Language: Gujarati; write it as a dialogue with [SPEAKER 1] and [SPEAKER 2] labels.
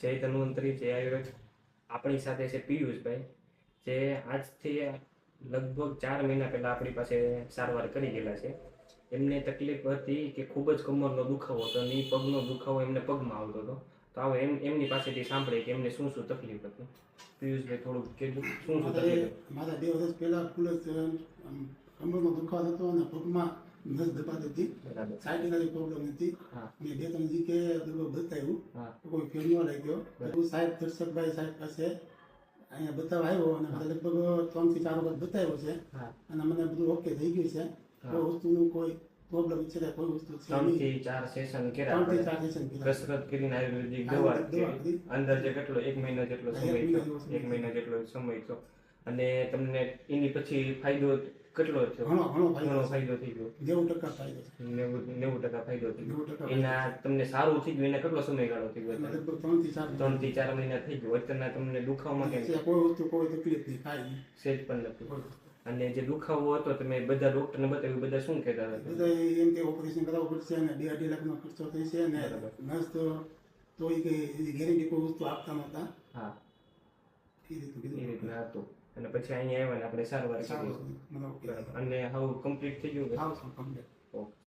[SPEAKER 1] જય ધન્વંતરી, જય આયુર્વેદ. આપણી સાથે છે પિયુષભાઈ, જે આજથી લગભગ 4 મહિના પહેલા આપણી પાસે સારવાર કરી ગયેલા છે. એમને તકલીફ હતી કે ખૂબ જ કમરનો દુખાવો હતો અને પગનો દુખાવો એમને પગમાં આવતો હતો. તો આવો એમની પાસેથી સાંભળે કે એમને શું શું તકલીફ હતી. પિયુષભાઈ થોડુંક કહેજો, શું શું તકલીફ?
[SPEAKER 2] મારા 2 વર્ષ પહેલા ફૂલ કમરનો દુખાવો હતો અને પગમાં નસ દબાતી હતી. સાયટિકાની પ્રોબ્લેમ હતી. મેં 2-3 જગ્યાએ બતાવ્યું, કોઈ ફેર ન લાગ્યો. હું સાહેબ દર્શકભાઈ સાહેબ પાસે અહીંયા બતાવવા આવ્યો અને મને લગભગ 3 થી 4 વખત બતાવ્યો છે અને મને બધું ઓકે થઈ ગયું છે. કોઈ વસ્તુનું કોઈ પ્રોબ્લેમ છે, કોઈ વસ્તુ છે
[SPEAKER 1] 3 થી 4 સેશન કર્યા,
[SPEAKER 2] 3 થી 4 સેશન કર્યા,
[SPEAKER 1] કસરત કરીને આયુર્વેદિક દવા કરી. અંદાજે કેટલો 1 મહિના જેટલો સમય થયો? 1 મહિના જેટલો સમય થયો. અને તમને એની પછી ફાયદો કેટલો થયો? ઘણો ફાયદો થઈ ગયો.
[SPEAKER 2] 90% ફાયદો છે.
[SPEAKER 1] 90% ફાયદો થઈ ગયો. એના તમને સારું થઈ ગયું, એને કેટલો સમયગાળો થઈ ગયો?
[SPEAKER 2] લગભગ 3 થી 4
[SPEAKER 1] મહિના થઈ ગયો. અત્યારના તમને દુખાવામાં કેમ?
[SPEAKER 2] કોઈ વસ્તુ કોઈ તકલીફ નહીં થાય,
[SPEAKER 1] સેજ પણ નથી. અને જે દુખાવો હતો તમે બધા ડોક્ટરને બતાવ્યું, બધા શું કહેતા હતા?
[SPEAKER 2] બધા એમ કે ઓપરેશન કરાવવું પડશે અને 2-2.5 લાખનો ખર્ચો થઈ છે અને નર્સ તો એ કઈ ગેરંટી કોઈ વસ્તુ આપતા નહોતા.
[SPEAKER 1] હા,
[SPEAKER 2] એ
[SPEAKER 1] રીતના હતું. અને પછી અહીંયા આવ્યા ને આપણે સારવાર કરી. અને હવે કમ્પ્લીટ થઈ ગયું.
[SPEAKER 2] હા, કમ્પ્લીટ.
[SPEAKER 1] ઓકે.